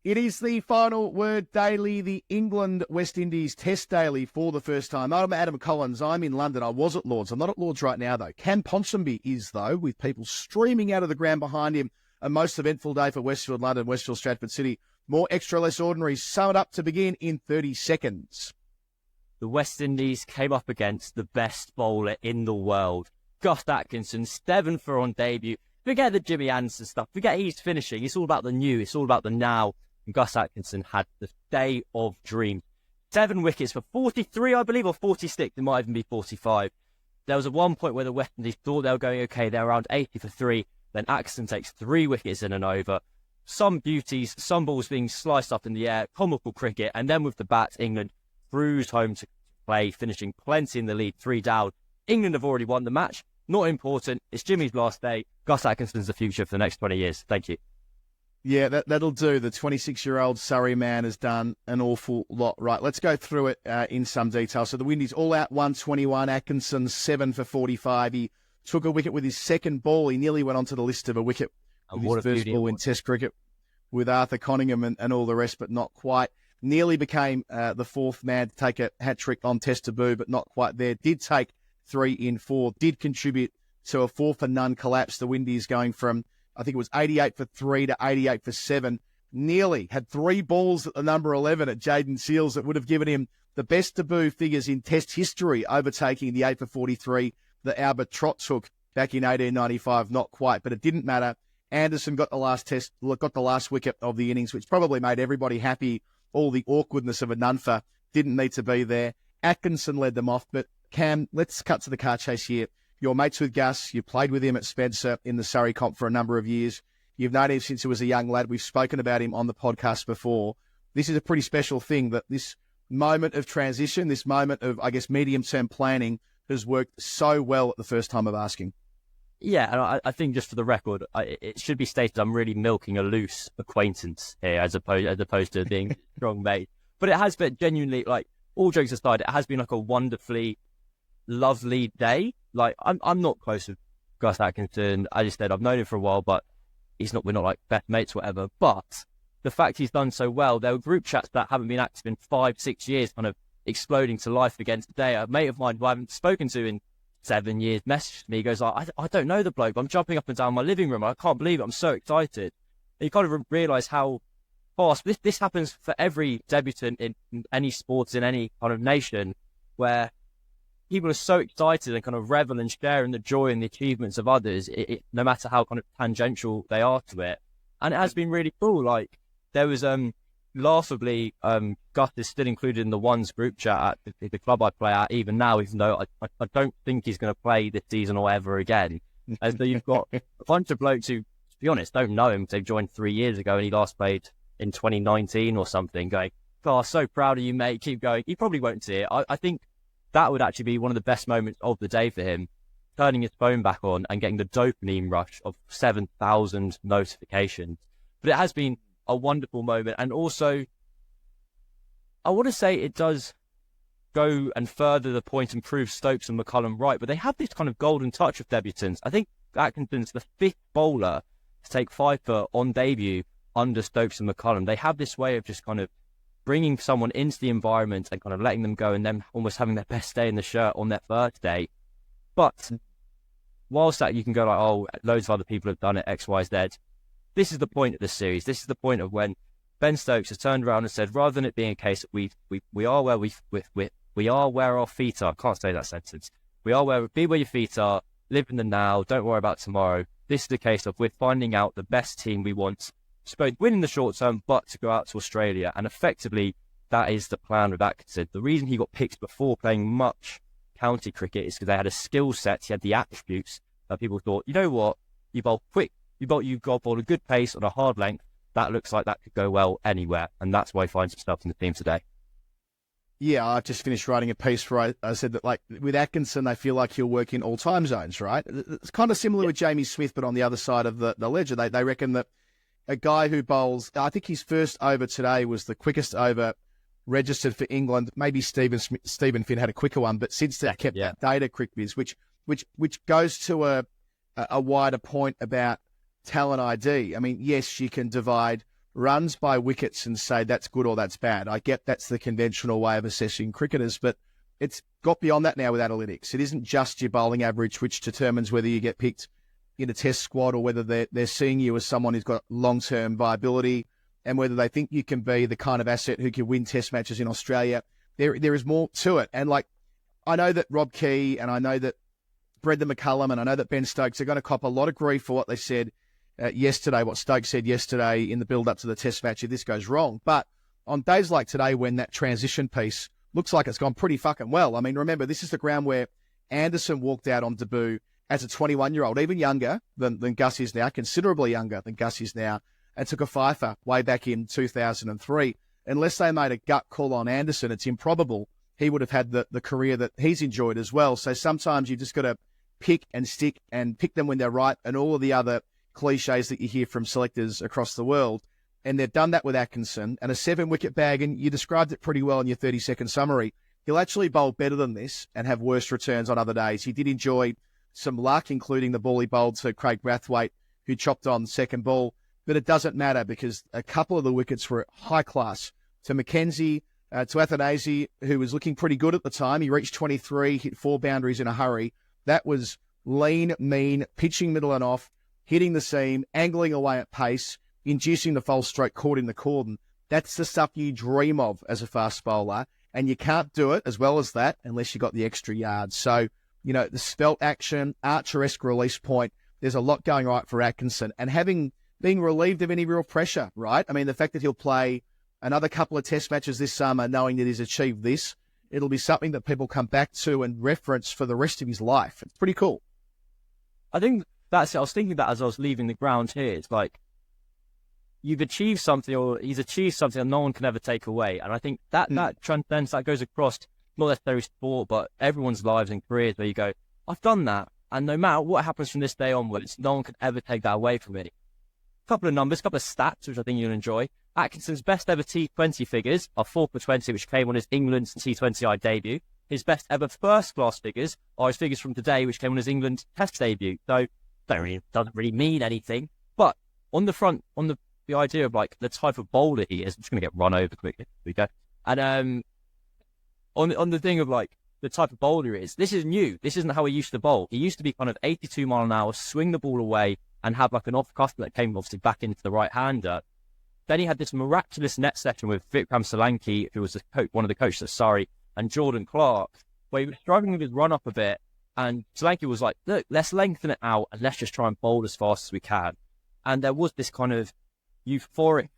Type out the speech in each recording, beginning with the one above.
It is the final word daily, the England-West Indies Test daily for the first time. I'm Adam Collins. I'm in London. I was at Lord's. I'm not at Lord's right now, though. Cam Ponsonby is, though, with people streaming out of the ground behind him. A most eventful day for Westfield London, Westfield Stratford City. More extra, less ordinary. Sum it up to begin in 30 seconds. The West Indies came up against the best bowler in the world. Gus Atkinson, 7 for on debut. Forget the Jimmy Anderson stuff. Forget he's finishing. It's all about the new. It's all about the now. And Gus Atkinson had the day of dreams. 7 wickets for 43, I believe, or 46. It might even be 45. There was at one point where the West Indies thought they were going okay. They were around 80 for 3. Then Atkinson takes 3 wickets in and over. Some beauties, some balls being sliced up in the air. Comical cricket. And then with the bat, England cruised home to play, finishing plenty in the lead, 3 down. England have already won the match. Not important. It's Jimmy's last day. Gus Atkinson's the future for the next 20 years. Thank you. Yeah, that'll do. The 26-year-old Surrey man has done an awful lot right. Let's go through it in some detail. So the Windies all out 121. Atkinson 7 for 45. He took a wicket with his second ball. He nearly went onto the list of a wicket with his first ball in Test cricket with Arthur Conningham and all the rest, but not quite. Nearly became the fourth man to take a hat-trick on Test debut, but not quite there. Did take 3 in 4. Did contribute to a 4-for-none collapse. The Windies going from, I think it was 88 for 3 to 88 for 7. Nearly had 3 balls at the number 11 at Jayden Seales that would have given him the best debut figures in Test history, overtaking the 8 for 43 that Albert Trott took back in 1895. Not quite, but it didn't matter. Anderson got the last wicket of the innings, which probably made everybody happy. All the awkwardness of a nunfer didn't need to be there. Atkinson led them off, but Cam, let's cut to the car chase here. You're mates with Gus. You played with him at Spencer in the Surrey comp for a number of years. You've known him since he was a young lad. We've spoken about him on the podcast before. This is a pretty special thing that this moment of transition, this moment of, I guess, medium-term planning has worked so well at the first time of asking. Yeah, and I think just for the record, it should be stated I'm really milking a loose acquaintance here as opposed to being strong mate. But it has been genuinely, like, all jokes aside, it has been like a wonderfully lovely day. Like, I'm not close with Gus Atkinson. I just said I've known him for a while, but we're not like best mates, whatever. But the fact he's done so well, there were group chats that haven't been active in 5-6 years, kind of exploding to life again today. A mate of mine who I haven't spoken to in 7 years messaged me. He goes, I don't know the bloke, but I'm jumping up and down my living room. I can't believe it. I'm so excited. And you kind of realise how fast this happens for every debutant in any sports in any kind of nation, where people are so excited and kind of revel and share in the joy and the achievements of others, no matter how kind of tangential they are to it. And it has been really cool. Like, there was laughably, Gus is still included in the ones group chat at the club I play at, even now, even though I don't think he's going to play this season or ever again. And so you've got a bunch of blokes who, to be honest, don't know him. They joined 3 years ago and he last played in 2019 or something, going, "Oh, so proud of you, mate. Keep going." He probably won't see it. I think that would actually be one of the best moments of the day for him, turning his phone back on and getting the dopamine rush of 7,000 notifications. But it has been a wonderful moment. And also, I want to say it does go and further the point and prove Stokes and McCullum right, but they have this kind of golden touch of debutants. I think Atkinson's the 5th bowler to take 5 for on debut under Stokes and McCullum. They have this way of just kind of bringing someone into the environment and kind of letting them go and them almost having their best day in the shirt on their first day. But whilst that you can go like, oh, loads of other people have done it, X, Y, Z. This is the point of this series. This is the point of when Ben Stokes has turned around and said, rather than it being a case that we are where we are where our feet are. I can't say that sentence. Be where your feet are, live in the now, don't worry about tomorrow. This is the case of we're finding out the best team we want, supposed win in the short term, but to go out to Australia. And effectively, that is the plan with Atkinson. The reason he got picked before playing much county cricket is because they had a skill set. He had the attributes that people thought, you know what, you bowl quick, you bowl a good pace on a hard length. That looks like that could go well anywhere. And that's why he finds himself in the team today. Yeah, I just finished writing a piece where I said that, like, with Atkinson, they feel like he'll work in all time zones, right? It's kind of similar with Jamie Smith, but on the other side of the ledger. They reckon that a guy who bowls, I think his first over today was the quickest over registered for England. Maybe Stephen Finn had a quicker one, but since they've kept that data, CricViz, which goes to a wider point about talent ID. I mean, yes, you can divide runs by wickets and say that's good or that's bad. I get that's the conventional way of assessing cricketers, but it's got beyond that now with analytics. It isn't just your bowling average, which determines whether you get picked in a test squad or whether they're seeing you as someone who's got long-term viability and whether they think you can be the kind of asset who can win test matches in Australia. There is more to it. And like, I know that Rob Key and I know that Brendan McCullum and I know that Ben Stokes are going to cop a lot of grief for what they said yesterday, what Stokes said yesterday in the build-up to the test match if this goes wrong. But on days like today when that transition piece looks like it's gone pretty fucking well. I mean, remember, this is the ground where Anderson walked out on debut as a 21-year-old, even younger than Gus is now, considerably younger than Gus is now, and took a fifer way back in 2003. Unless they made a gut call on Anderson, it's improbable he would have had the career that he's enjoyed as well. So sometimes you've just got to pick and stick and pick them when they're right and all of the other cliches that you hear from selectors across the world. And they've done that with Atkinson and a 7-wicket bag. And you described it pretty well in your 30-second summary. He'll actually bowl better than this and have worse returns on other days. He did enjoy some luck, including the ball he bowled to Craig Brathwaite, who chopped on second ball. But it doesn't matter because a couple of the wickets were high class. To Mackenzie, to Athanasi, who was looking pretty good at the time. He reached 23, hit 4 boundaries in a hurry. That was lean, mean, pitching middle and off, hitting the seam, angling away at pace, inducing the false stroke caught in the cordon. That's the stuff you dream of as a fast bowler, and you can't do it as well as that unless you got the extra yards. So, you know, the spelt action, Archer-esque release point, there's a lot going right for Atkinson. And being relieved of any real pressure, right? I mean, the fact that he'll play another couple of test matches this summer knowing that he's achieved this, it'll be something that people come back to and reference for the rest of his life. It's pretty cool. I think that's it. I was thinking that as I was leaving the ground here. It's like, you've achieved something, or he's achieved something that no one can ever take away. And I think that transcends, that goes across not necessarily sport, but everyone's lives and careers, where you go, I've done that. And no matter what happens from this day onwards, no one can ever take that away from me. A couple of numbers, a couple of stats, which I think you'll enjoy. Atkinson's best ever T20 figures are 4 for 20, which came on his England's T20I debut. His best ever first-class figures are his figures from today, which came on his England Test debut. So, doesn't really mean anything. But on the idea of like the type of bowler he is, I'm just going to get run over quickly. Here we go. And on the thing of like the type of bowler he is, this is new. This isn't how he used to bowl. He used to be kind of 82 mile an hour, swing the ball away, and have like an off-cuff that came obviously back into the right-hander. Then he had this miraculous net session with Vikram Solanki, who was one of the coaches at Surrey, and Jordan Clark, where he was struggling with his run-up a bit, and Solanki was like, look, let's lengthen it out, and let's just try and bowl as fast as we can. And there was this kind of euphoric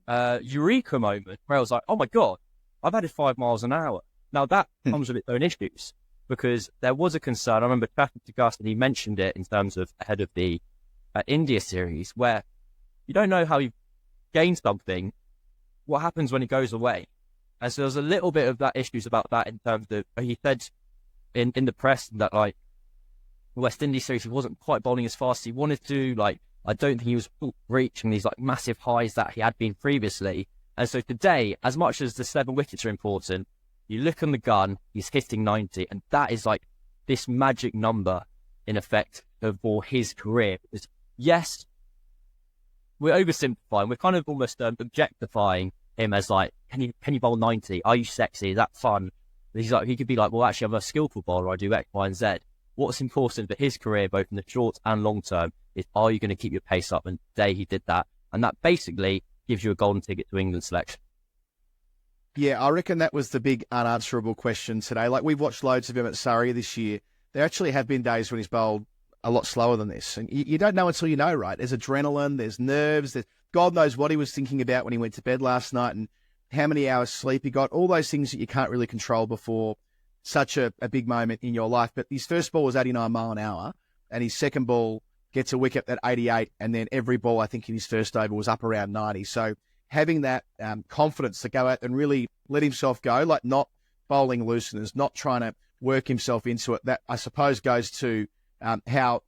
eureka moment where I was like, oh my God, I've added 5 miles an hour. Now that comes with its own issues, because there was a concern. I remember chatting to Gus, and he mentioned it in terms of ahead of the India series, where you don't know how you gain something, what happens when it goes away. And so there's a little bit of that issues about that in terms of, he said in the press that like the West Indies series, he wasn't quite bowling as fast as he wanted to. Like, I don't think he was reaching these like massive highs that he had been previously. And so today, as much as the 7 wickets are important, you look on the gun, he's hitting 90, and that is like this magic number in effect for his career. Because yes, we're oversimplifying. We're kind of almost objectifying him as like, can you bowl 90? Are you sexy? Is that fun? He's like, he could be like, well, actually, I'm a skillful bowler. I do X, Y, and Z. What's important for his career, both in the short and long term, is are you going to keep your pace up? And today he did that, and that basically gives you a golden ticket to England selection. Yeah, I reckon that was the big unanswerable question today. Like, we've watched loads of him at Surrey this year. There actually have been days when he's bowled a lot slower than this. And you don't know until you know, right? There's adrenaline, there's nerves, there's God knows what he was thinking about when he went to bed last night and how many hours sleep he got, all those things that you can't really control before such a big moment in your life. But his first ball was 89 mile an hour, and his second ball gets a wicket at 88, and then every ball, I think, in his first over was up around 90. So having that confidence to go out and really let himself go, like not bowling looseners, not trying to work himself into it, that I suppose goes to how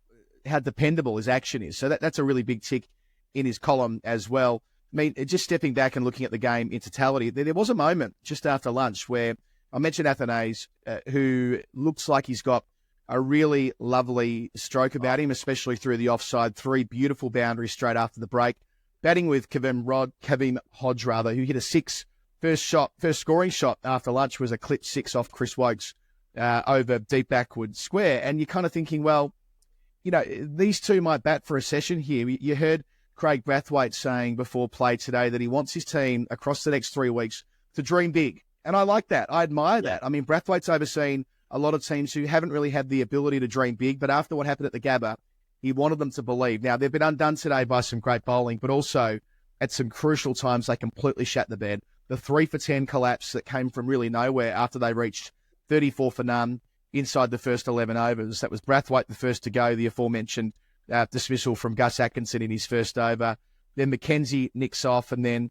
dependable his action is. So that's a really big tick in his column as well. I mean, just stepping back and looking at the game in totality, there was a moment just after lunch where I mentioned Athanase, who looks like he's got a really lovely stroke about him, especially through the offside. 3 beautiful boundaries straight after the break. batting with Kavim Hodge, who hit a six. First scoring shot after lunch was a clipped six off Chris Wokes over deep backward square. And you're kind of thinking, well, these two might bat for a session here. You heard Craig Brathwaite saying before play today that he wants his team across the next 3 weeks to dream big. And I like that. I admire that. I mean, Brathwaite's overseen a lot of teams who haven't really had the ability to dream big, but after what happened at the Gabba, he wanted them to believe. Now, they've been undone today by some great bowling, but also at some crucial times, they completely shat the bed. The 3 for 10 collapse that came from really nowhere after they reached 34 for none inside the first 11 overs. That was Brathwaite the first to go, the aforementioned dismissal from Gus Atkinson in his first over. Then McKenzie nicks off, and then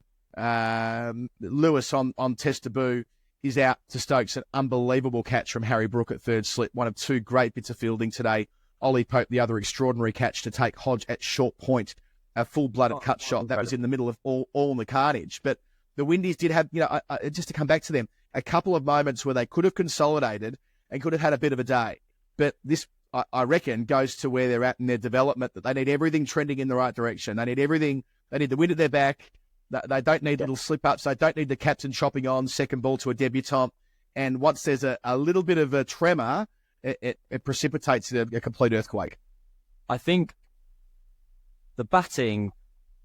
Lewis on test debut is out to Stokes. An unbelievable catch from Harry Brook at third slip. One of 2 great bits of fielding today. Ollie Pope, the other extraordinary catch to take Hodge at short point. A full-blooded cut shot that was in the middle of all the carnage. But the Windies did have, just to come back to them, a couple of moments where they could have consolidated and could have had a bit of a day. But this, I reckon, goes to where they're at in their development, that they need everything trending in the right direction. They need everything. They need the wind at their back. They don't need little slip-ups. They don't need the captain chopping on second ball to a debutant. And once there's a little bit of a tremor, it precipitates a complete earthquake. I think the batting,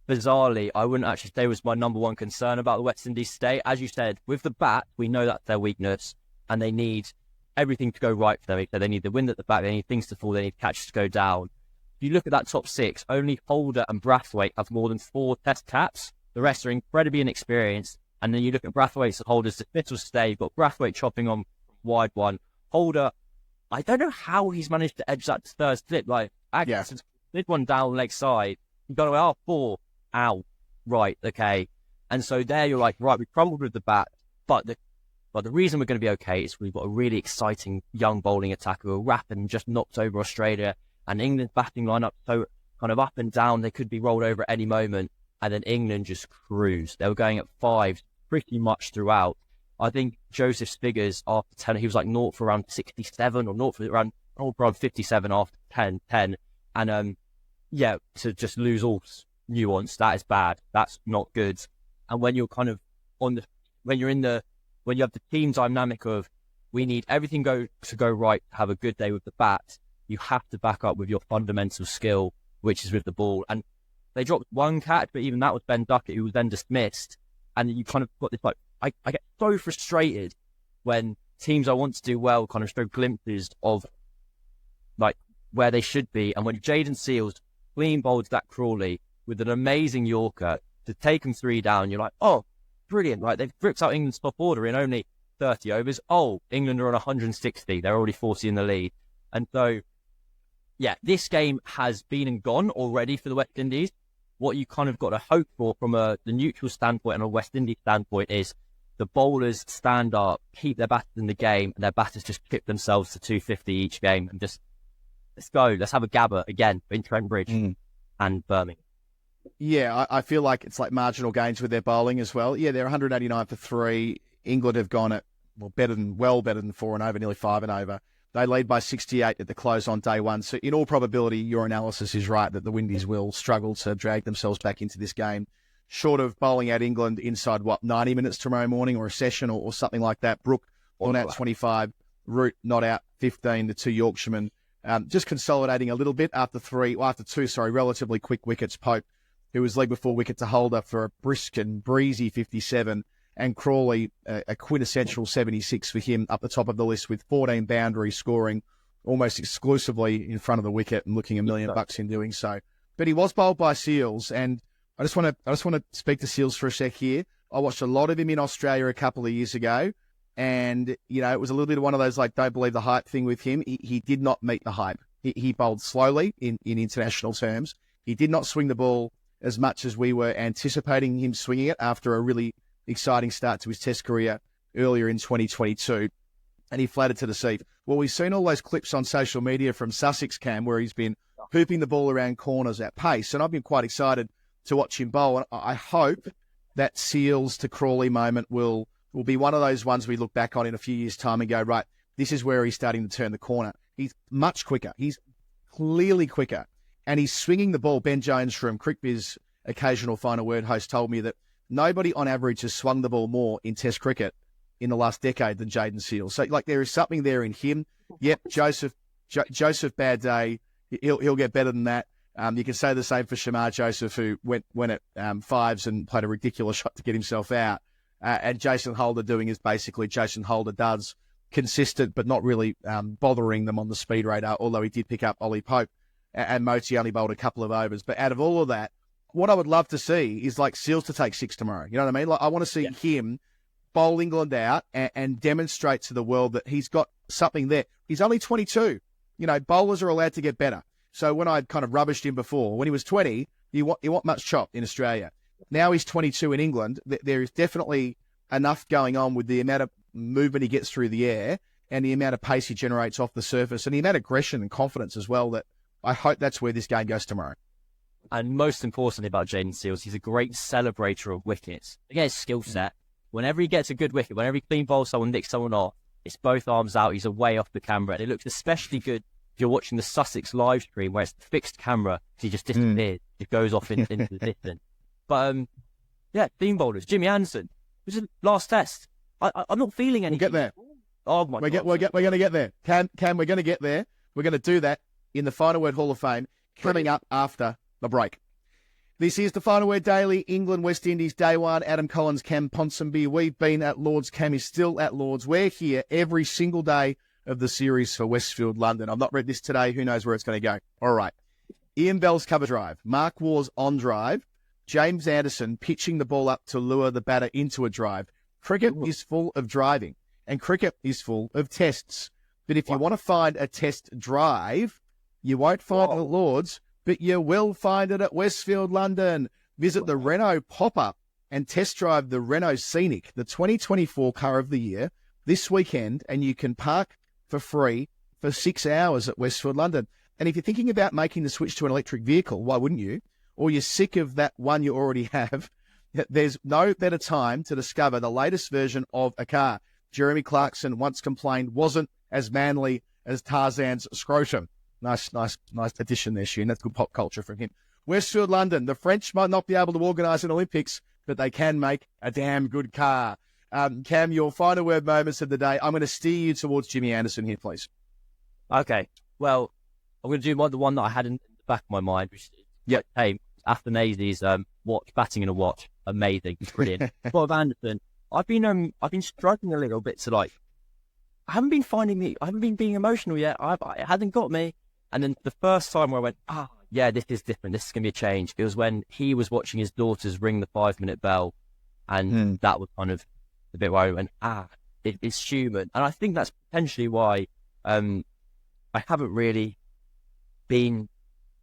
bizarrely, I wouldn't actually say was my number one concern about the West Indies today. As you said, with the bat, we know that's their weakness, and they need everything to go right for them. They need the wind at the back, they need things to fall, they need catches to go down. If you look at that top 6, only Holder and Brathwaite have more than 4 test caps. The rest are incredibly inexperienced. And then you look at Brathwaite's and Holder's dismissals today. You've got Brathwaite chopping on wide one. Holder, I don't know how he's managed to edge that third slip. Like, Atkinson did one down leg side. You got away, 4. Ow. Right, okay. And so there you're like, right, we crumbled with the bat, but the reason we're going to be okay is we've got a really exciting young bowling attacker who are rapid and just knocked over Australia, and England's batting lineup so kind of up and down, they could be rolled over at any moment, and then England just cruised. They were going at 5 pretty much throughout. I think Joseph's figures after 10, he was like 0 for around 67 or 0 for around 57 after 10. And to just lose all nuance, that is bad. That's not good. And when you're kind of when you have the team dynamic of we need everything to go right to have a good day with the bat, you have to back up with your fundamental skill, which is with the ball. And they dropped 1 catch, but even that was Ben Duckett, who was then dismissed. And you kind of got this, like, I get so frustrated when teams I want to do well kind of show glimpses of like where they should be. And when Jaden Seals clean bowled that Crawley with an amazing Yorker to take them 3 down, you're like, oh, brilliant, right? They've ripped out England's top order in only 30 overs. Oh, England are on 160. They're already 40 in the lead. And so, yeah, this game has been and gone already for the West Indies. What you kind of got to hope for from the neutral standpoint and a West Indies standpoint is the bowlers stand up, keep their batters in the game, and their batters just chip themselves to 250 each game and just, let's go. Let's have a Gabba again in Trent Bridge and Birmingham. Yeah, I feel like it's like marginal gains with their bowling as well. Yeah, they're 189 for 3. England have gone at, better than 4 and over, nearly 5 and over. They lead by 68 at the close on day 1. So in all probability, your analysis is right that the Windies will struggle to drag themselves back into this game. Short of bowling out England inside, 90 minutes tomorrow morning or a session or something like that. Brook on out 25, Root not out 15, the 2 Yorkshiremen. Just consolidating a little bit after 2 relatively quick wickets. Pope, who was leg before wicket to Holder for a brisk and breezy 57. And Crawley, a quintessential 76 for him up the top of the list with 14 boundaries, scoring almost exclusively in front of the wicket and looking $1 million in doing so. But he was bowled by Seals, and I just want to speak to Seals for a sec here. I watched a lot of him in Australia a couple of years ago, and it was a little bit of one of those like don't believe the hype thing with him. He did not meet the hype. He bowled slowly in international terms. He did not swing the ball as much as we were anticipating him swinging it after a really exciting start to his test career earlier in 2022, and he flattered to deceive. Well, we've seen all those clips on social media from Sussex Cam where he's been hooping the ball around corners at pace, and I've been quite excited to watch him bowl, and I hope that Seals to Crawley moment will be one of those ones we look back on in a few years' time and go, right, this is where he's starting to turn the corner. He's much quicker. He's clearly quicker, and he's swinging the ball. Ben Jones from CricViz occasional final word host told me that nobody on average has swung the ball more in Test cricket in the last decade than Jaden Seales. So, like, there is something there in him. Yep, Joseph, bad day. He'll get better than that. You can say the same for Shamar Joseph, who went at fives and played a ridiculous shot to get himself out. And Jason Holder doing is basically Jason Holder does, consistent but not really bothering them on the speed radar, although he did pick up Ollie Pope, and Moti only bowled a couple of overs. But out of all of that, what I would love to see is like Seales to take 6 tomorrow. You know what I mean? Like, I want to see him bowl England out and demonstrate to the world that he's got something there. He's only 22. You know, bowlers are allowed to get better. So when I kind of rubbished him before, when he was 20, you want much chop in Australia. Now he's 22 in England. There is definitely enough going on with the amount of movement he gets through the air and the amount of pace he generates off the surface and the amount of aggression and confidence as well, that I hope that's where this game goes tomorrow. And most importantly about Jaden Seales, he's a great celebrator of wickets. Again, his skill set. Whenever he gets a good wicket, whenever he clean bowls someone, nicks someone off, it's both arms out. He's away off the camera. And it looks especially good if you're watching the Sussex live stream where it's the fixed camera. He just disappears. It goes off into the distance. But, clean bowlers. Jimmy Anderson. It was his last test. I'm not feeling anything. We'll get there. Oh, my God. We're going to get there. Cam, we're going to get there. We're going to do that in the Final Word Hall of Fame coming up after the break. This is the Final Word Daily, England, West Indies, Day 1. Adam Collins, Cam Ponsonby. We've been at Lord's. Cam is still at Lord's. We're here every single day of the series for Westfield, London. I've not read this today. Who knows where it's going to go? All right. Ian Bell's cover drive. Mark Waugh's on drive. James Anderson pitching the ball up to lure the batter into a drive. Cricket is full of driving, and cricket is full of tests. But if you want to find a test drive, you won't find it at Lord's, but you will find it at Westfield, London. Visit the Renault pop-up and test drive the Renault Scenic, the 2024 car of the year, this weekend, and you can park for free for 6 hours at Westfield, London. And if you're thinking about making the switch to an electric vehicle, why wouldn't you? Or you're sick of that one you already have, there's no better time to discover the latest version of a car. Jeremy Clarkson once complained wasn't as manly as Tarzan's scrotum. Nice addition there, Shane. That's good pop culture from him. Westfield, London. The French might not be able to organise an Olympics, but they can make a damn good car. Cam, your final word moments of the day. I'm going to steer you towards Jimmy Anderson here, please. Okay. Well, I'm going to do the one that I had in the back of my mind, which is hey, Athanasi's watch, batting in a watch. Amazing. Brilliant. But with Anderson, I've been struggling a little bit to I haven't been being emotional yet. It hasn't got me. And then the first time where I went, this is different. This is going to be a change. It was when he was watching his daughters ring the 5-minute bell. And that was kind of the bit where I went, it's human. And I think that's potentially why I haven't really been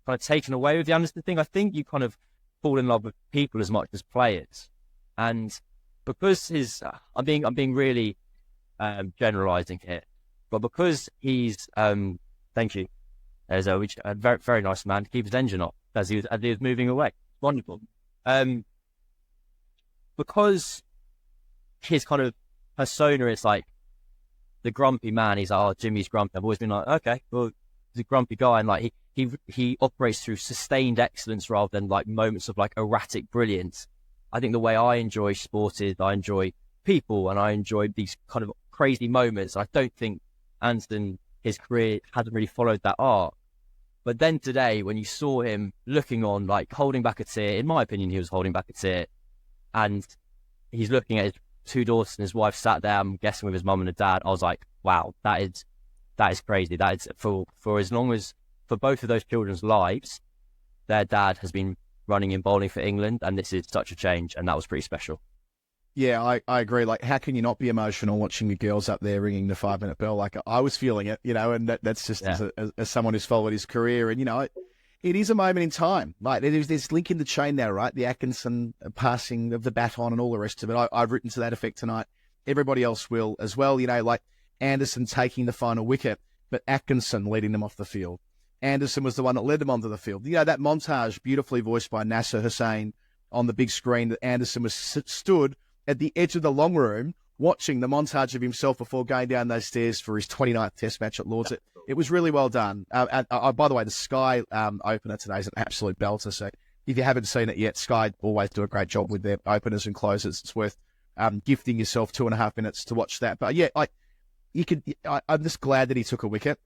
kind of taken away with the Anderson thing. I think you kind of fall in love with people as much as players. And because I'm being really generalizing here, but because he's thank you, as a very, very nice man to keep his engine off as he was moving away. Wonderful. Because his kind of persona is like the grumpy man. He's like, Jimmy's grumpy. I've always been like, okay, well, he's a grumpy guy, and like he operates through sustained excellence rather than like moments of like erratic brilliance. I think the way I enjoy sport is I enjoy people and I enjoy these kind of crazy moments. I don't think Anderson, his career hasn't really followed that arc. But then today, when you saw him looking on, like holding back a tear, in my opinion, he was holding back a tear, and he's looking at his 2 daughters and his wife sat there, I'm guessing with his mum and his dad. I was like, wow, that is crazy. That is for as long as, for both of those children's lives, their dad has been running in bowling for England, and this is such a change, and that was pretty special. Yeah, I agree. Like, how can you not be emotional watching the girls up there ringing the 5-minute bell? Like, I was feeling it, and that's just as someone who's followed his career. And, it is a moment in time. Like, there's this link in the chain now, right? The Atkinson passing of the baton and all the rest of it. I've written to that effect tonight. Everybody else will as well. Like Anderson taking the final wicket, but Atkinson leading them off the field. Anderson was the one that led them onto the field. That montage beautifully voiced by Nasser Hussain on the big screen, that Anderson was stood at the edge of the long room watching the montage of himself before going down those stairs for his 29th Test match at Lord's. It was really well done. By the way, the Sky opener today is an absolute belter, so if you haven't seen it yet, Sky always do a great job with their openers and closers. It's worth gifting yourself 2.5 minutes to watch that. But yeah, I'm just glad that he took a wicket.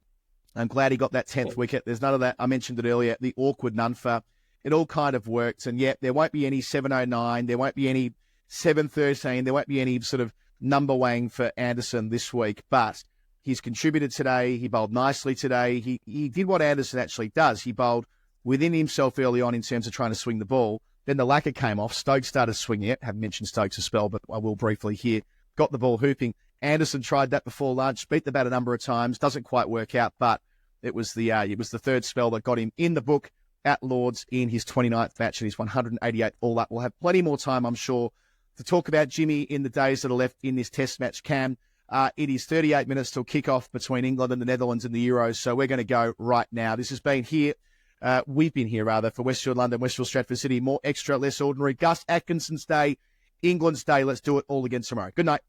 I'm glad he got that 10th wicket. There's none of that. I mentioned it earlier, the awkward nunfer. It all kind of worked. And yet there won't be any 709. There won't be any 713. There won't be any sort of number wang for Anderson this week. But he's contributed today. He bowled nicely today. He did what Anderson actually does. He bowled within himself early on in terms of trying to swing the ball. Then the lacquer came off. Stokes started swinging it. Haven't mentioned Stokes a spell, but I will briefly here. Got the ball hooping. Anderson tried that before lunch, beat the bat a number of times. Doesn't quite work out, but it was the third spell that got him in the book at Lords in his 29th match and his 188th all up. We'll have plenty more time, I'm sure, to talk about Jimmy in the days that are left in this Test match, Cam. It is 38 minutes till kick-off between England and the Netherlands in the Euros, so we're going to go right now. This has been here. We've been here, rather, for Westfield London, Westfield Stratford City. More extra, less ordinary. Gus Atkinson's day, England's day. Let's do it all again tomorrow. Good night.